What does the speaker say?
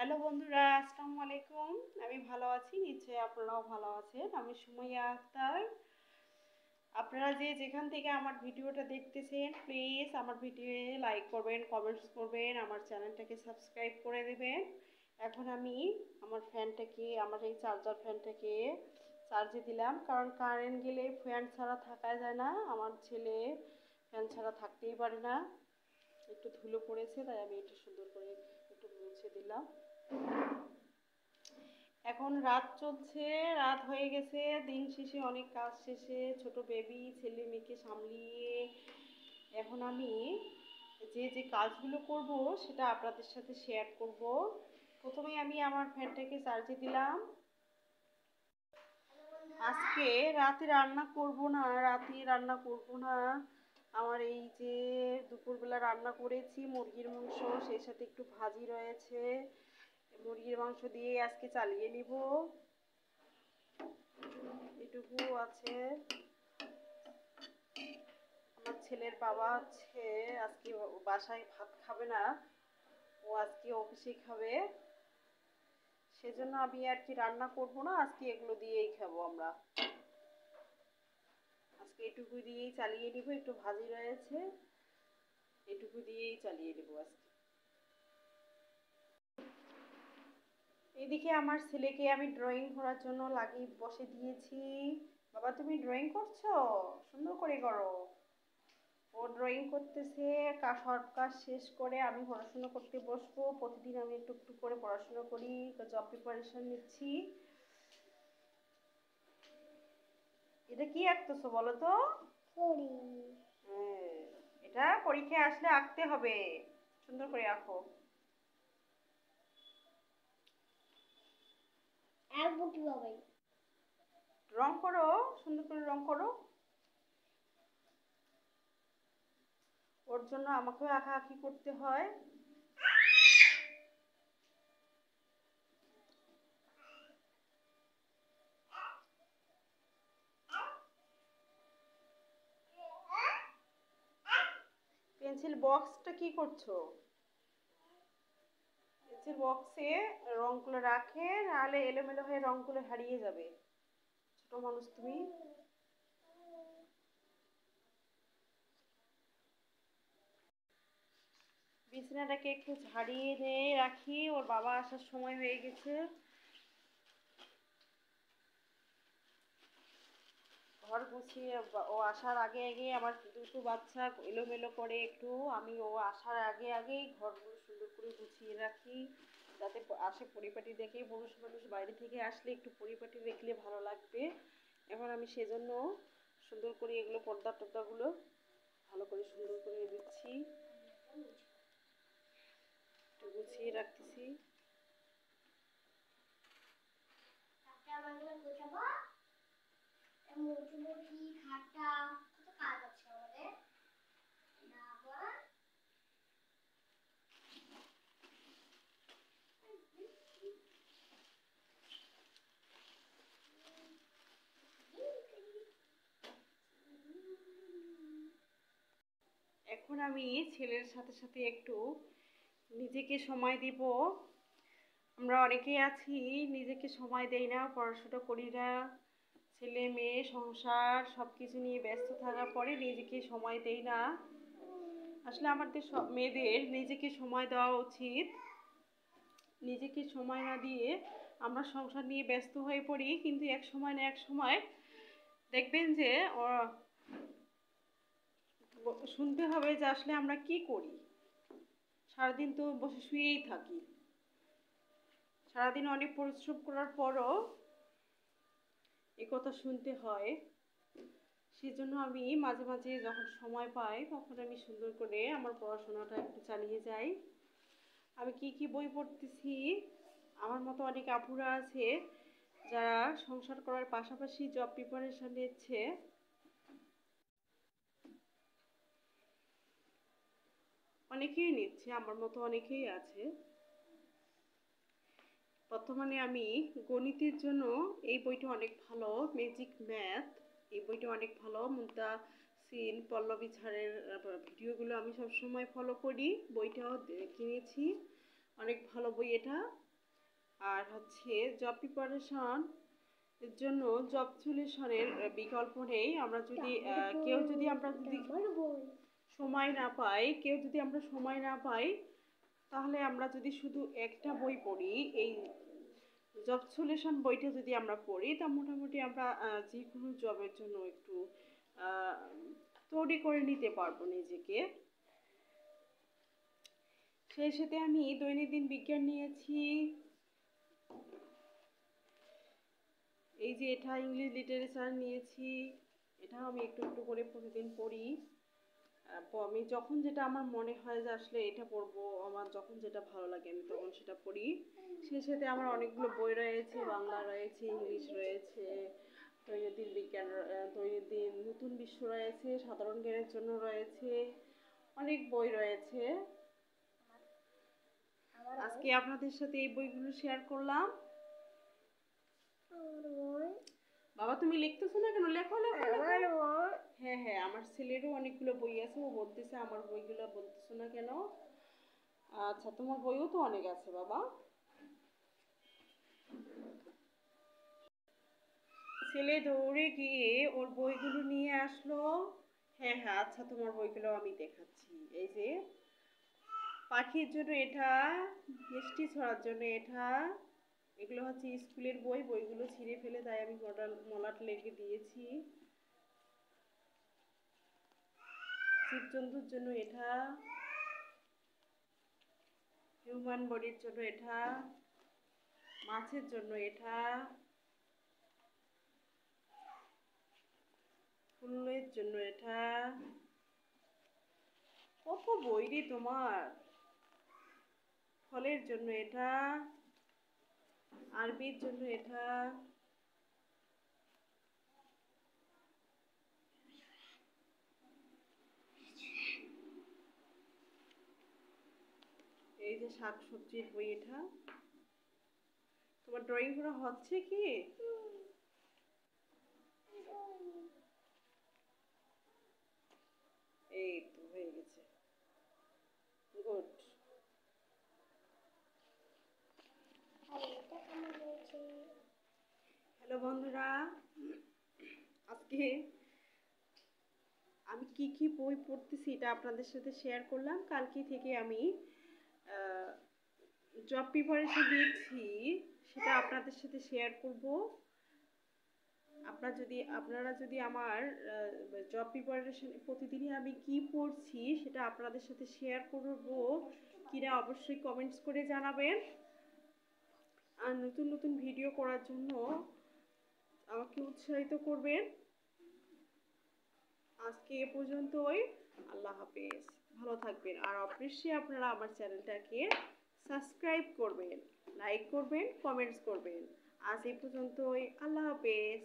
Hello বন্ধুরা, আসসালামু আলাইকুম। আমি ভালো আছি, নিশ্চয়ই আপনারাও ভালো আছেন। আমি সুমাইয়া আক্তার। আপনারা যেখান থেকে আমার ভিডিওটা দেখতেছেন, প্লিজ আমার ভিডিও লাইক করবেন, কমেন্টস করবেন, আমার চ্যানেলটাকে সাবস্ক্রাইব করে দেবেন। এখন আমি আমার এই চার্জার ফ্যানটাকে চার্জে দিলাম, কারণ কারেন্ট গেলে ফ্যান ছাড়া থাকা যায় না। আমার ছেলে ফ্যান ছাড়া থাকতেই পারে না। একটু ধুলো পড়েছে, তাই আমি একটু সুন্দর করে একটু মুছে দিলাম। এখন রাত চলছে, রাত হয়ে গেছে। দিন শেষে অনেক কাজ শেষে ছোট বেবি ছেলে মেয়েকে সামলিয়ে এখন আমি যে কাজগুলো করব সেটা আপনাদের সাথে শেয়ার করব। প্রথমে আমি আমার ফ্যানটাকে চার্জে দিলাম। আজকে রাতে রান্না করব না। আমার এই যে দুপুরবেলা রান্না করেছি মুরগির মাংস, সেই সাথে একটু ভাজি রয়েছে। মুরগির মাংস দিয়ে আজকে চালিয়ে নিব, এটুকু আছে। আমার ছেলের বাবা আজকে বাসায় ভাত খাবে না, ও আজকে অফিসে খাবে। সেজন্য আমি আর কি রান্না করব না, আজকে এগুলো দিয়েই খাবো আমরা। আজকে এটুকু দিয়েই চালিয়ে নিব, একটু ভাজি রয়েছে, এটুকু দিয়েই চালিয়ে নেব আজকে। এদিকে আমার ছেলেকে আমি ড্রয়িং করার জন্য লাগিয়ে বসে দিয়েছি। বাবা, তুমি ড্রয়িং করছো? সুন্দর করে করো। ও ড্রয়িং করতেছে। সব কাজ শেষ করে আমি পড়াশোনা করতে বসবো। প্রতিদিন আমি একটু একটু করে পড়াশোনা করি, জব প্রিপারেশন নিচ্ছি। এটা কি আঁকতেছো বলো তো? হ্যাঁ, এটা পরীক্ষায় আসলে আঁকতে হবে। সুন্দর করে আঁকো। রং করো, সুন্দর করে রং করো। ওর জন্য আমাকেও আঁকাআঁকি করতে হয়। পেন্সিল বক্সটা কি করছো? পেন্সিল বক্সে রংগুলো রাখে, নাহলে এলোমেলো হয়ে রংগুলো হারিয়ে যাবে। ছোট মানুষ তুমি। বিছানাটাকে একটু ঝাড়িয়ে দিয়ে রাখি, ওর বাবা আসার সময় হয়ে গেছে। ঘর গুছিয়ে ও আসার আগে আগে আমার দুটো বাচ্চা এলোমেলো করে একটু, আমি ও আসার আগে আগেই ঘরগুলো সুন্দর করে গুছিয়ে রাখি, যাতে আসে পরিপাটি দেখে। পুরুষ মানুষ বাইরে থেকে আসলে একটু পরিপাটি দেখলে ভালো লাগবে। এখন আমি সেজন্য সুন্দর করে এগুলো পর্দা টর্দাগুলো ভালো করে সুন্দর করে দিচ্ছি, একটু গুছিয়ে রাখতেছি। এখন আমি ছেলের সাথে সাথে একটু নিজেকে সময় দিব। আমরা অনেকেই আছি নিজেকে সময় দেই না, পড়াশোনা করি না, ছেলে মেয়ে সংসার সব কিছু নিয়ে ব্যস্ত থাকার পরে নিজেকে সময় দেই না। আসলে আমাদের সব মেয়েদের নিজেকে সময় দেওয়া উচিত। নিজেকে সময় না দিয়ে আমরা সংসার নিয়ে ব্যস্ত হয়ে পড়ি, কিন্তু এক সময় না এক সময় দেখবেন যে শুনতে হবে যে আসলে আমরা কি করি। সারাদিন তো বসে শুয়েই থাকি, সারাদিন অনেক পরিশ্রম করার পরও এ কথা শুনতে হয়। সেজন্য আমি মাঝে মাঝে যখন সময় পাই তখন আমি সুন্দর করে আমার পড়াশোনাটা একটু চালিয়ে যাই। আমি কি বই পড়তেছি, আমার মতো অনেক আপুরা আছে যারা সংসার করার পাশাপাশি জব প্রিপারেশন নিচ্ছে। অনেকেই নিচ্ছে, আমার মতো অনেকেই আছে। বর্তমানে আমি গণিতের জন্য এই বইটা অনেক ভালো, ম্যাজিক ম্যাথ, এই বইটা অনেক ভালো। মুমতা সিন পল্লবী ছাড়ের ভিডিওগুলো আমি সবসময় ফলো করি, বইটাও কিনেছি। অনেক ভালো বই এটা। আর হচ্ছে জব প্রিপারেশন এর জন্য জব সলিউশনের বিকল্প নেই। আমরা যদি কেউ যদি আমরা যদি সময় না পাই, তাহলে আমরা যদি শুধু একটা বই পড়ি, এই জব সলিউশন বইটা যদি আমরা পড়ি, তা মোটামুটি আমরা যে কোনো জবের জন্য একটু তৈরি করে নিতে পারবো নিজেকে। সেই সাথে আমি দৈনন্দিন বিজ্ঞান নিয়েছি। এই যে এটা ইংলিশ লিটারেচার নিয়েছি, এটাও আমি একটু একটু করে প্রতিদিন পড়ি। আমি যখন যেটা আমার মনে হয় যে আসলে এটা পড়বো, আমার যখন যেটা ভালো লাগে আমি তখন সেটা পড়ি। সেই সাথে আমার অনেকগুলো বই রয়েছে, বাংলা রয়েছে, ইংলিশ রয়েছে, দৈনন্দিন বিজ্ঞান, দৈনন্দিন নতুন বিশ্ব রয়েছে, সাধারণ জ্ঞানের জন্য রয়েছে, অনেক বই রয়েছে। আজকে আপনাদের সাথে এই বইগুলো শেয়ার করলাম। বাবা তুমি লিখতেছো না কেন? লেখো লেখো লেখো। হ্যাঁ হ্যাঁ, আমার ছেলেরও অনেকগুলো বই আছে, ও বলতেছে আমার বইগুলো বলতেছো না কেন। আচ্ছা, তোমার বইও তো অনেক আছে বাবা। ছেলে দৌড়ে গিয়ে ওর বইগুলো নিয়ে আসলো। হ্যাঁ হ্যাঁ, আচ্ছা তোমার বইগুলো আমি দেখাচ্ছি। এই যে পাখির জন্য এটা, মিষ্টি ছড়ার জন্য এটা, এগুলো হচ্ছে স্কুলের বই। বইগুলো ছিঁড়ে ফেলে তাই আমি মলাট লেগে দিয়েছি। জীবজন্তুর জন্য এটা, হিউম্যান বডির জন্য এটা, মাছের জন্য এটা, ফুলের জন্য এটা। কত বই রে তোমার! ফলের জন্য এটা, আরবির জন্য এটা, এই যে শাক সবজির বই এটা। তোমার ড্রয়িং করা হচ্ছে কি? এই তো হয়ে গেছে, গুড। হ্যালো বন্ধুরা, আজকে আমি কি কি বই পড়তেছি এটা আপনাদের সাথে শেয়ার করলাম। কালকে থেকে আমি জব প্রিপারেশন দিচ্ছি, সেটা আপনাদের সাথে শেয়ার করব। আপনারা যদি আমার জব প্রিপারেশন প্রতিদিনই আমি কি পড়ছি সেটা আপনাদের সাথে শেয়ার করব কিনা অবশ্যই কমেন্টস করে জানাবেন। আর নতুন নতুন ভিডিও করার জন্য আমাকে উৎসাহিত করবেন। আজকে এ পর্যন্তই। আল্লাহ হাফেজ, ভালো থাকবেন। আর অবশ্যই আপনারা আমার চ্যানেলটাকে সাবস্ক্রাইব করবেন, লাইক করবেন, কমেন্টস করবেন। আজ এই পর্যন্তই। আল্লাহ হাফেজ।